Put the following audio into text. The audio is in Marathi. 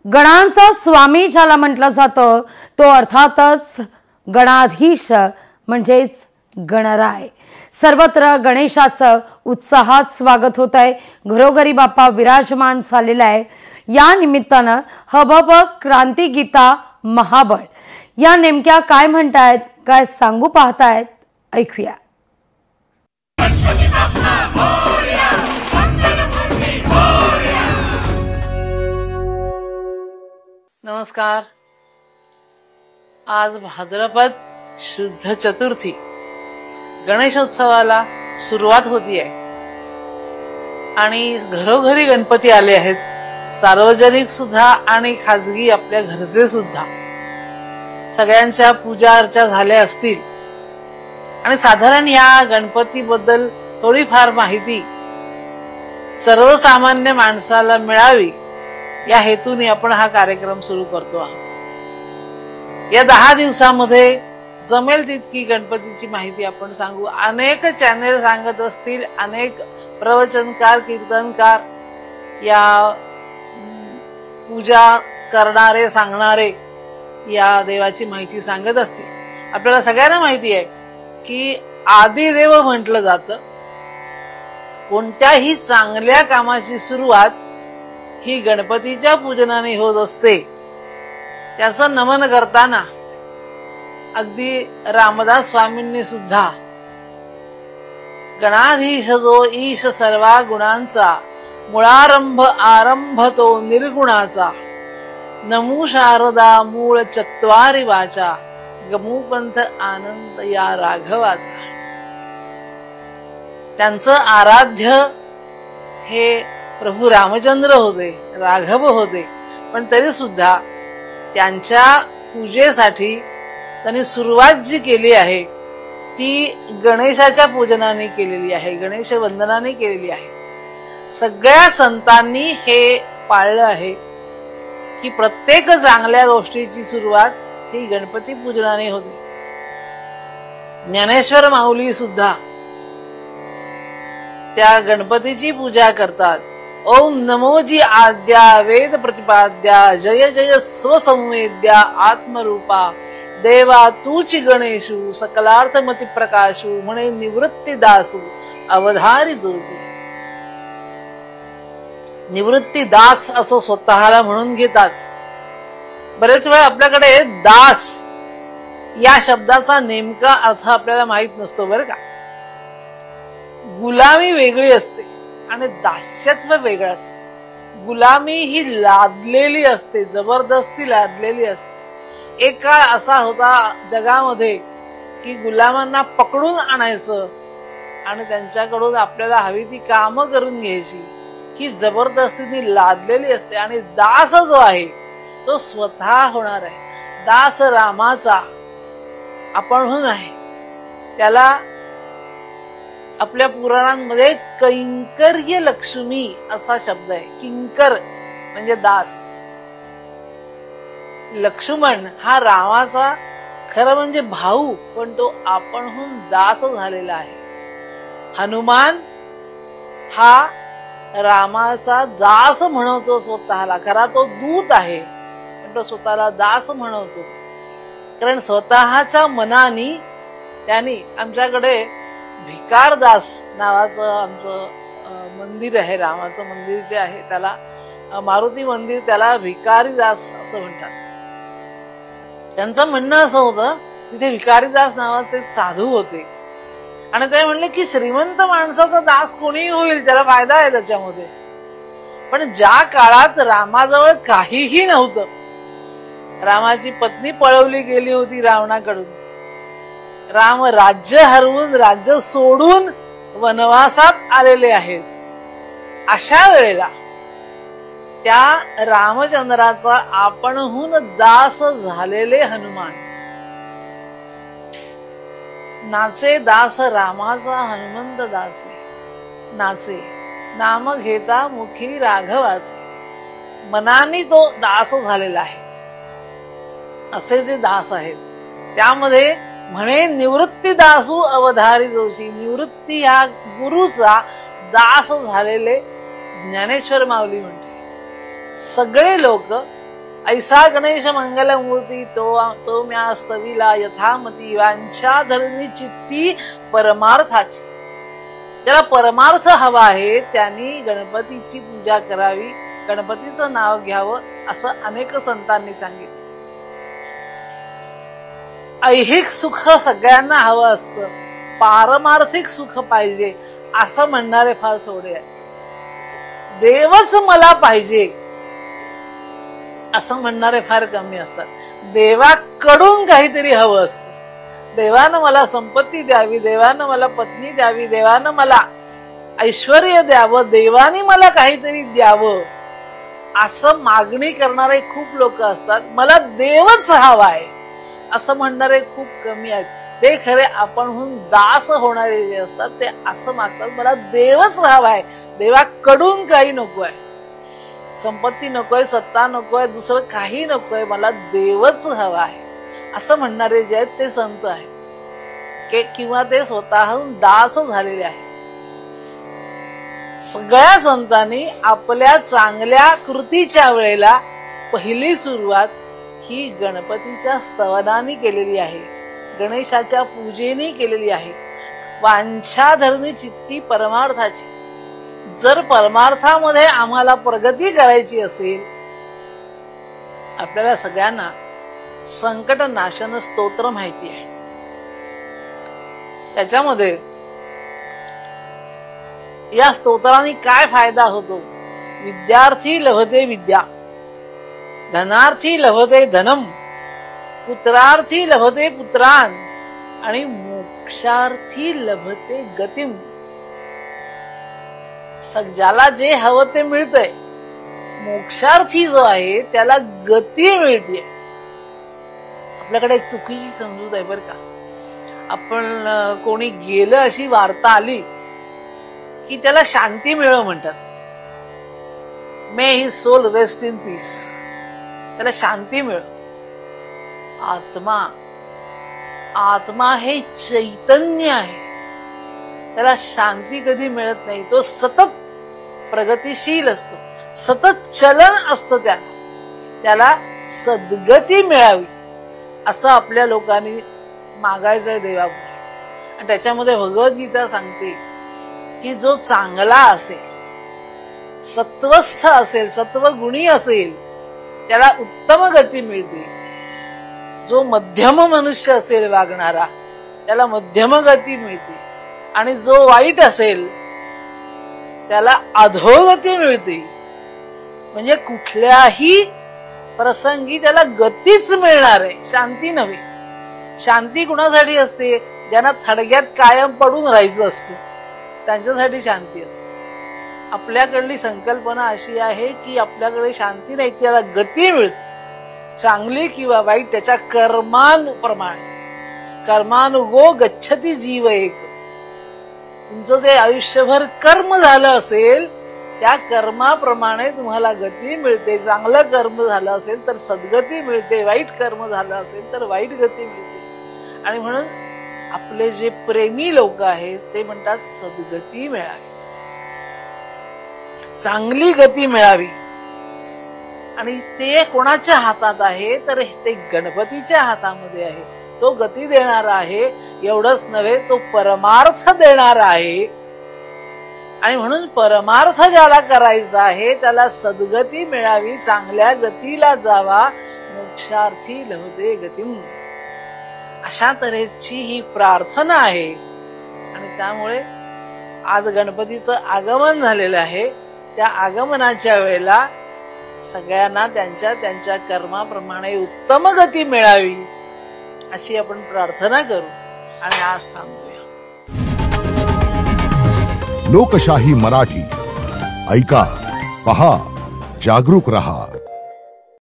गणांचा स्वामी ज्याला म्हटलं जातं तो अर्थातच गणाधीश म्हणजेच गणराय। सर्वत्र गणेशाचं उत्साहात स्वागत होत आहे। घरोघरी बाप्पा विराजमान झालेला आहे। या निमित्तानं हबहब क्रांतिगीता महाबळ या नेमक्या काय म्हणतायत, काय सांगू पाहतायत, ऐकूया। नमस्कार। आज भाद्रपद शुद्ध चतुर्थी, गणेशोत्सवाला सुरुवात होती आहे आणि घरोघरी गणपती आले आहेत, सार्वजनिक सुद्धा आणि खाजगी आपल्या घरचे सुद्धा। सगळ्यांच्या पूजा अर्चा झाल्या असतील आणि साधारण या गणपती बद्दल थोडीफार माहिती सर्वसामान्य माणसाला मिळावी या हेतूने आपण हा कार्यक्रम सुरू करतो आहोत। या 10 दिवसांमध्ये जमेल तितकी गणपतीची माहिती आपण सांगू। अनेक चॅनेल सांगत असतील, अनेक प्रवचनकार, कीर्तनकार या पूजा करणारे, सांगणारे या देवाची माहिती सांगत असतील। आपल्याला सगळ्यांना माहिती आहे की आदिदेव म्हटलं जातं। कोणत्याही चांगल्या कामाची सुरुवात ही गणपतीच्या पूजनाने होत असते। त्याचं नमन करताना अगदी रामदास स्वामींनी सुद्धा गणाधीश जो ईश सर्वा गुणांचा, मुळारंभ आरंभ तो निर्गुणाचा, नमू शारदा मूळ चत्वारी वाचा, गमूपंथ आनंद या राघवाचा। त्यांचं आराध्य हे प्रभू रामचंद्र होते, राघव होते, पण तरी सुद्धा त्यांच्या पूजेसाठी त्यांनी सुरुवात जी केली आहे ती गणेशाच्या पूजनाने केलेली आहे, गणेश वंदनाने केलेली आहे। सगळ्या संतांनी हे पाळलं आहे की प्रत्येक चांगल्या गोष्टीची सुरुवात ही गणपती पूजनाने होते। ज्ञानेश्वर माऊली सुद्धा त्या गणपतीची पूजा करतात। ओम नमोजी आद्या वेद प्रतिपाद्या, जय जय स्वसंवेद्या आत्मरूपा, देवा तूची गणेशू सकलार्थमती प्रकाशू, म्हणे निवृत्ती दासू अवधारी जोजी। निवृत्ती दास असं स्वतःला म्हणून घेतात। बरेच वेळा आपल्याकडे दास या शब्दाचा नेमका अर्थ आपल्याला माहित नसतो बरं का। गुलामी वेगळी असते आणि दास्यत्व वेगळं असतं। गुलामी ही लादलेली असते, जबरदस्ती लादलेली असते। एक काळ असा होता जगामध्ये की गुलामांना पकडून आणायचं आणि त्यांच्याकडून आपल्याला हवी ती कामं करून घ्यायची, ही जबरदस्तीने लादलेली असते। आणि दास जो आहे तो स्वतः होणार आहे। दास रामाचा आपणहून आहे। त्याला आपल्या पुराणांमध्ये कैंकर्य लक्ष्मी असा शब्द आहे। किंकर म्हणजे दास। लक्ष्मण हा रामाचा खरं म्हणजे भाऊ, पण तो आपणहून दास झालेला आहे। हनुमान हा रामाचा दास म्हणवतो स्वतःला। खरा तो दूत आहे, पण तो स्वतःला दास म्हणवतो, कारण स्वतःच्या मनाने त्यांनी आमच्याकडे भिकारदास नावाचं आमचं मंदिर आहे, रामाचं मंदिर जे आहे त्याला मारुती मंदिर, त्याला भिकारीदास असं म्हणतात। त्यांचं म्हणणं असं होतं, तिथे भिकारीदास नावाचे एक साधू होते आणि ते म्हणले की श्रीमंत माणसाचा दास कोणीही होईल, त्याला फायदा आहे त्याच्यामध्ये। पण ज्या काळात रामाजवळ काहीही नव्हतं, रामाची पत्नी पळवली गेली होती रावणाकडून, राम राज्य हरवून, राज्य सोडून वनवासात आलेले आहेत, अशा वेळेला त्या रामचंद्राचा आपणहून दास झालेले हनुमान, नाचे दास रामाचा हनुमंत दासे, नाचे नाम घेता मुखी राघवाचे। मनाने तो दास झालेला आहे। असे जे दास आहेत त्यामध्ये म्हणे निवृत्ती दासू अवधारी जोशी, निवृत्ती या गुरुचा दास झालेले ज्ञानेश्वर माऊली म्हणते। सगळे लोक ऐसा गणेश मंगल मूर्ती तो म्या स्तविला यथामती वांछा धरणी चित्ती परमार्थाची. ज्याला परमार्थ हवा आहे त्यांनी गणपतीची पूजा करावी, गणपतीचं नाव घ्यावं असं अनेक संतांनी सांगितलं. ऐहिक सुख सगळ्यांना हवं असतं, पारमार्थिक सुख पाहिजे असं म्हणणारे फार थोडे आहे. देवच मला पाहिजे असं म्हणणारे फार कमी असतात. देवाकडून काहीतरी हवं असतं. देवानं मला संपत्ती द्यावी, देवानं मला पत्नी द्यावी, देवानं मला ऐश्वर्य द्यावं, देवाने मला काहीतरी द्यावं असं मागणी करणारे खूप लोक असतात. मला देवच हवा आहे असं म्हणणारे खूप कमी आहेत. ते खरे आपणहून दास होणारे जे असतात ते असं मागतात, मला देवच हवा आहे, देवाकडून काही नको आहे, संपत्ती नकोय, सत्ता नकोय, दुसरं काही नकोय, मला देवच हवा आहे असं म्हणणारे जे आहेत ते संत आहेत किंवा ते स्वतःहून दास झालेले आहेत. सगळ्या संतांनी आपल्या चांगल्या कृतीच्या वेळेला पहिली सुरुवात ही गणपतीच्या स्तवनाने केलेली आहे, गणेशाच्या पूजेने केलेली आहे. वांछा धरणी चित्ती परमार्थाची. जर परमार्थामध्ये आम्हाला प्रगती करायची असेल, आपल्याला सगळ्यांना संकट नाशन स्तोत्र माहिती आहे. त्याच्यामध्ये या स्तोत्राने काय फायदा होतो? विद्यार्थी लभते विद्या, धनार्थी लभते धनम, पुत्रार्थी लभते पुत्रान आणि मोक्षार्थी लभते गतिम. ज्याला जे हवं ते मिळतंय. मोक्षार्थी जो आहे त्याला गती मिळते. आपल्याकडे एक चुकीची समजूत आहे बरं का. आपण कोणी गेलं अशी वार्ता आली की त्याला शांती मिळव म्हणतात. May his soul rest in peace. त्याला शांती मिळव. आत्मा हे चैतन्य आहे, त्याला शांती कधी मिळत नाही. तो सतत प्रगतिशील असतो, सतत चलन असतं. त्याला सद्गती मिळावी असं आपल्या लोकांनी मागायचंय देवापुढे. आणि त्याच्यामध्ये भगवद्गीता सांगते की जो चांगला असेल, सत्वस्थ असेल, सत्वगुणी असेल त्याला उत्तम गती मिळते. जो मध्यम मनुष्य असेल वागणारा त्याला मध्यम गती मिळते. आणि जो वाईट असेल त्याला अधोगती मिळते. म्हणजे कुठल्याही प्रसंगी त्याला गतीच मिळणार आहे, शांती नव्हे. शांती कुणासाठी असते? ज्यांना थडग्यात कायम पडून राहायचं असतं त्यांच्यासाठी शांती असते. आपल्याकडली संकल्पना अशी आहे की आपल्याकडे शांती नाही, त्याला गती मिळते. चांगली किंवा वाईट त्याच्या कर्मानुप्रमाणे. कर्मानुगो गच्छती जीव एक. तुमचं जे आयुष्यभर कर्म झालं असेल त्या कर्माप्रमाणे तुम्हाला गती मिळते. चांगलं कर्म झालं असेल तर सद्गती मिळते, वाईट कर्म झालं असेल तर वाईट गती मिळते. आणि म्हणून आपले जे प्रेमी लोक आहेत ते म्हणतात सद्गती मिळावी, चांगली गती मिळावी. आणि ते कोणाच्या हातात आहे? तर ते गणपतीच्या हातामध्ये आहे. तो गती देणारा आहे. एवढंच नव्हे, तो परमार्थ देणारा आहे. आणि म्हणून परमार्थ ज्याला करायचा आहे त्याला सद्गती मिळावी, चांगल्या गतीला जावा. मोक्षार्थी लभते गतिम. अशा तऱ्हेची ही प्रार्थना आहे. आणि त्यामुळे आज गणपतीचं आगमन झालेलं आहे. त्या आगमनाच्या वेळेला सगळ्यांना त्यांच्या त्यांच्या कर्माप्रमाणे उत्तम गती मिळावी अशी आपण प्रार्थना करू. आणि आज थांबूया. लोकशाही मराठी ऐका, पहा, जागरूक रहा.